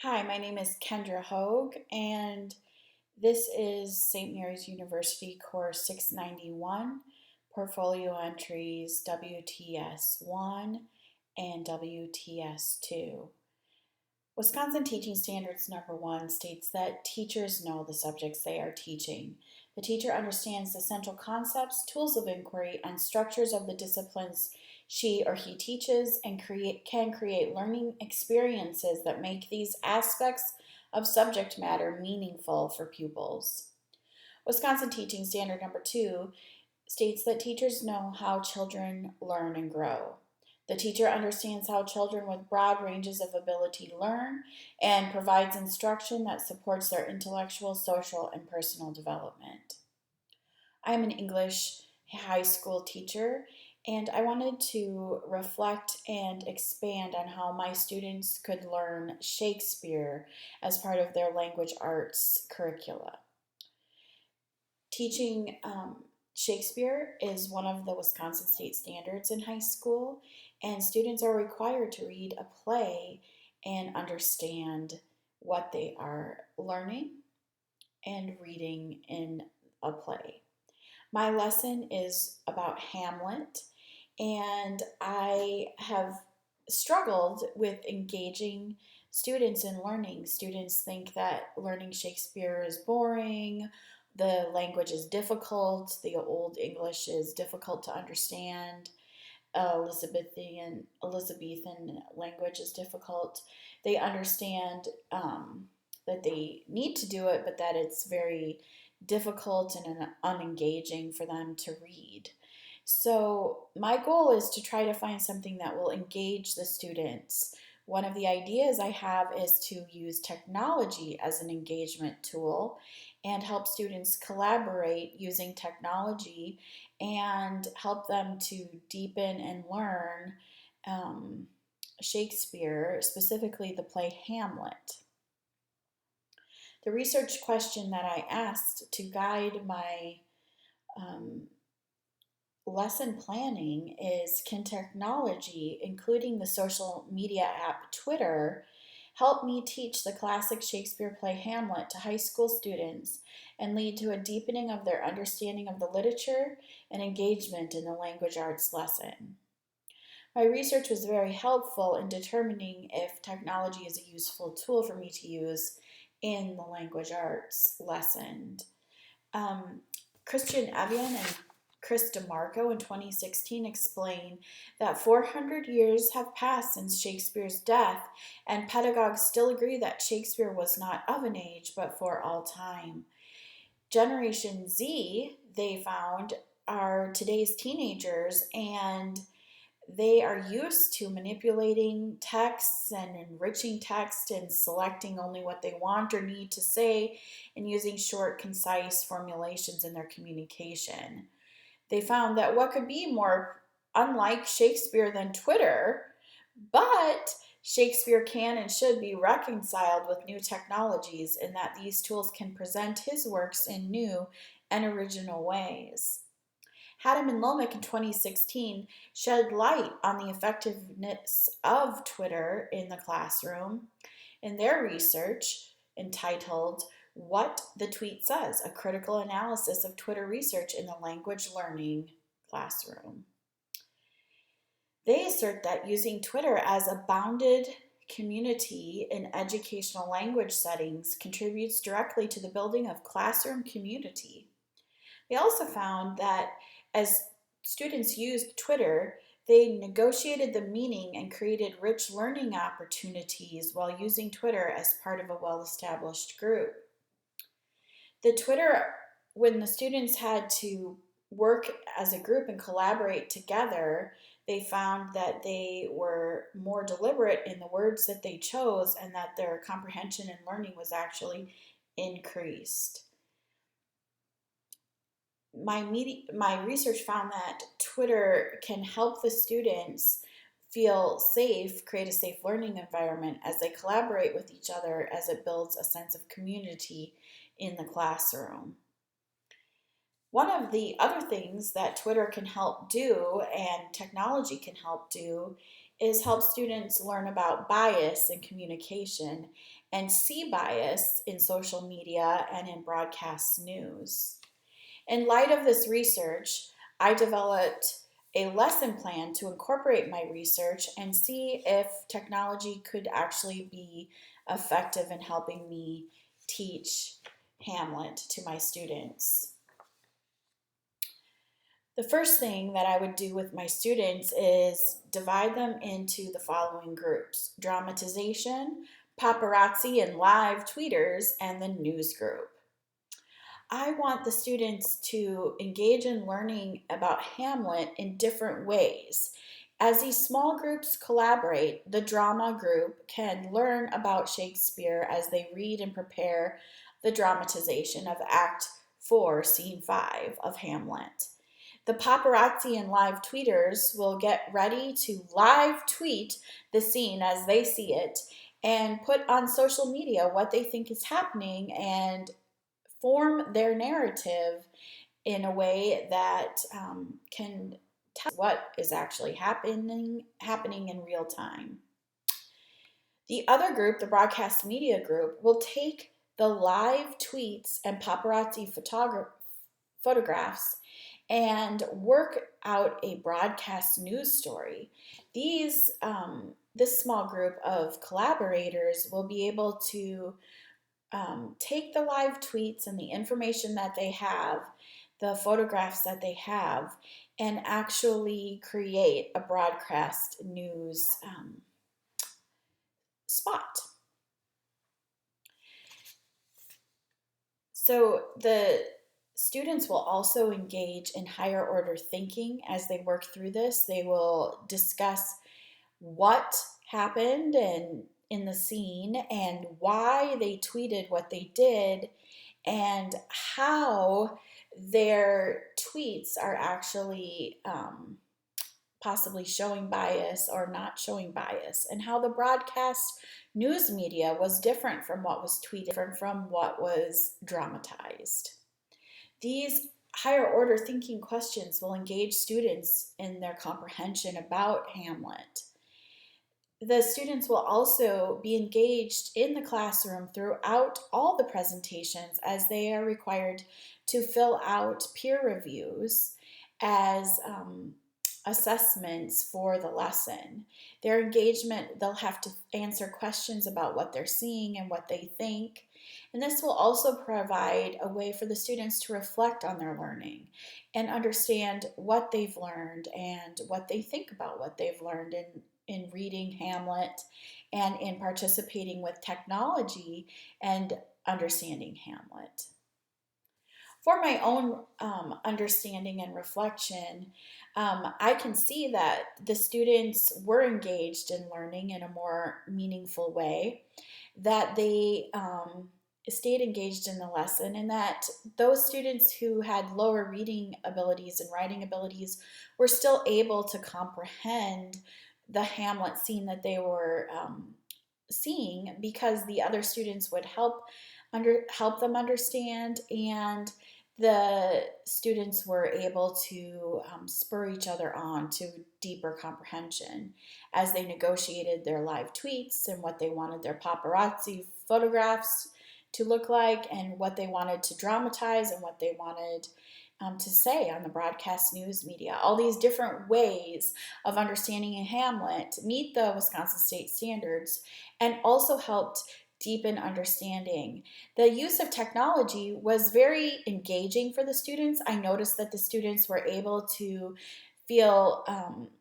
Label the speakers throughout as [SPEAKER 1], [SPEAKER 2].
[SPEAKER 1] Hi, my name is Kendra Hoag, and this is St. Mary's University Course 691, Portfolio Entries WTS1 and WTS2. Wisconsin Teaching Standards number 1 states that teachers know the subjects they are teaching. The teacher understands the central concepts, tools of inquiry, and structures of the disciplines she or he teaches and can create learning experiences that make these aspects of subject matter meaningful for pupils. Wisconsin Teaching Standard number 2 states that teachers know how children learn and grow. The teacher understands how children with broad ranges of ability learn and provides instruction that supports their intellectual, social, and personal development. I am an English high school teacher, and I wanted to reflect and expand on how my students could learn Shakespeare as part of their language arts curricula. Teaching Shakespeare is one of the Wisconsin state standards in high school, and students are required to read a play and understand what they are learning and reading in a play. My lesson is about Hamlet, and I have struggled with engaging students in learning. Students think that learning Shakespeare is boring, the language is difficult, the Old English is difficult to understand, Elizabethan language is difficult. They understand that they need to do it, but that it's very difficult and unengaging for them to read. So my goal is to try to find something that will engage the students. One of the ideas I have is to use technology as an engagement tool and help students collaborate using technology and help them to deepen and learn um, Shakespeare, specifically the play Hamlet. The research question that I asked to guide my um, lesson planning is, can technology, including the social media app Twitter, help me teach the classic Shakespeare play Hamlet to high school students and lead to a deepening of their understanding of the literature and engagement in the language arts lesson? My research was very helpful in determining if technology is a useful tool for me to use in the language arts lesson. Um, Christian Evian and Chris DeMarco in 2016 explain that 400 years have passed since Shakespeare's death, and pedagogues still agree that Shakespeare was not of an age but for all time. Generation Z, they found, are today's teenagers, and they are used to manipulating texts and enriching text and selecting only what they want or need to say and using short, concise formulations in their communication. They found that what could be more unlike Shakespeare than Twitter, but Shakespeare can and should be reconciled with new technologies, in that these tools can present his works in new and original ways. Haddam and Lomick in 2016 shed light on the effectiveness of Twitter in the classroom in their research entitled What the Tweet Says, a critical analysis of Twitter research in the language learning classroom. They assert that using Twitter as a bounded community in educational language settings contributes directly to the building of classroom community. They also found that as students used Twitter, they negotiated the meaning and created rich learning opportunities while using Twitter as part of a well-established group. The Twitter, when the students had to work as a group and collaborate together, they found that they were more deliberate in the words that they chose and that their comprehension and learning was actually increased. My research found that Twitter can help the students feel safe, create a safe learning environment as they collaborate with each other, as it builds a sense of community in the classroom. One of the other things that Twitter can help do and technology can help do is help students learn about bias in communication and see bias in social media and in broadcast news. In light of this research, I developed a lesson plan to incorporate my research and see if technology could actually be effective in helping me teach Hamlet to my students. The first thing that I would do with my students is divide them into the following groups: dramatization, paparazzi and live tweeters, and the news group. I want the students to engage in learning about Hamlet in different ways. As these small groups collaborate, the drama group can learn about Shakespeare as they read and prepare the dramatization of Act 4, Scene 5 of Hamlet. The paparazzi and live tweeters will get ready to live tweet the scene as they see it and put on social media what they think is happening and form their narrative in a way that can tell what is actually happening in real time. The other group, the broadcast media group, will take the live tweets and paparazzi photographs and work out a broadcast news story. This small group of collaborators will be able to take the live tweets and the information that they have, the photographs that they have, and actually create a broadcast news spot. So the students will also engage in higher order thinking as they work through this. They will discuss what happened and in the scene and why they tweeted what they did and how their tweets are actually possibly showing bias or not showing bias, and how the broadcast news media was different from what was tweeted, different from what was dramatized. These higher order thinking questions will engage students in their comprehension about Hamlet. The students will also be engaged in the classroom throughout all the presentations as they are required to fill out peer reviews as assessments for the lesson. Their engagement, they'll have to answer questions about what they're seeing and what they think. And this will also provide a way for the students to reflect on their learning and understand what they've learned and what they think about what they've learned in reading Hamlet and in participating with technology and understanding Hamlet. For my own understanding and reflection, I can see that the students were engaged in learning in a more meaningful way, that they stayed engaged in the lesson, and that those students who had lower reading abilities and writing abilities were still able to comprehend the Hamlet scene that they were seeing, because the other students would help them understand, and the students were able to spur each other on to deeper comprehension as they negotiated their live tweets and what they wanted their paparazzi photographs to look like and what they wanted to dramatize and what they wanted to say on the broadcast news media. All these different ways of understanding Hamlet meet the Wisconsin state standards and also helped deepen understanding. The use of technology was very engaging for the students. I noticed that the students were able to feel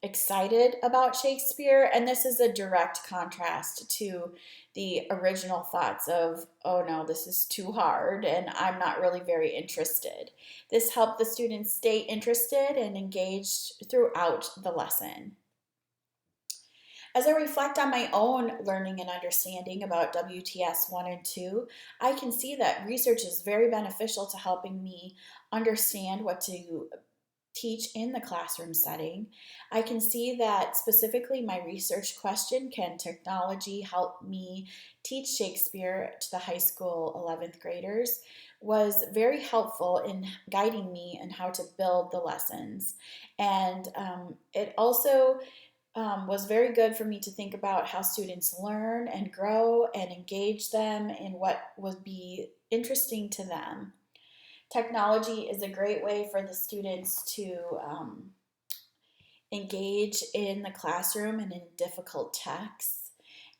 [SPEAKER 1] excited about Shakespeare, and this is a direct contrast to the original thoughts of, oh no, this is too hard and I'm not really very interested. This helped the students stay interested and engaged throughout the lesson. As I reflect on my own learning and understanding about WTS1 and 2, I can see that research is very beneficial to helping me understand what to teach in the classroom setting. I can see that specifically my research question, can technology help me teach Shakespeare to the high school 11th graders, was very helpful in guiding me in how to build the lessons. And it also was very good for me to think about how students learn and grow and engage them in what would be interesting to them. Technology is a great way for the students to engage in the classroom and in difficult texts.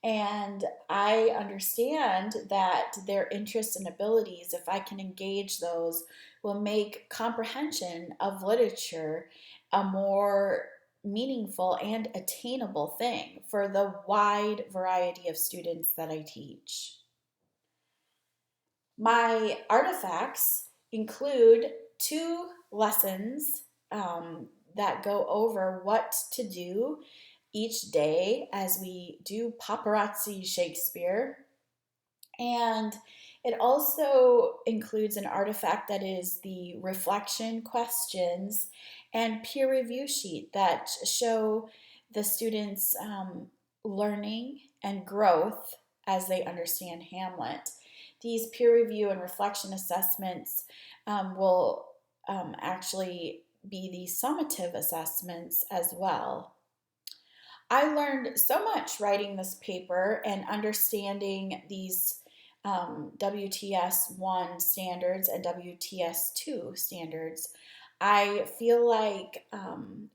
[SPEAKER 1] And I understand that their interests and abilities, if I can engage those, will make comprehension of literature a more meaningful and attainable thing for the wide variety of students that I teach. My artifacts include two lessons that go over what to do each day as we do paparazzi Shakespeare. And it also includes an artifact that is the reflection questions and peer review sheet that show the students' learning and growth as they understand Hamlet. These peer review and reflection assessments will actually be the summative assessments as well. I learned so much writing this paper and understanding these WTS1 standards and WTS2 standards. I feel like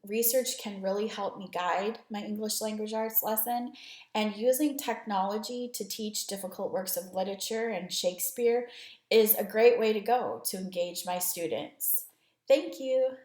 [SPEAKER 1] research can really help me guide my English language arts lesson, and using technology to teach difficult works of literature and Shakespeare is a great way to go to engage my students. Thank you.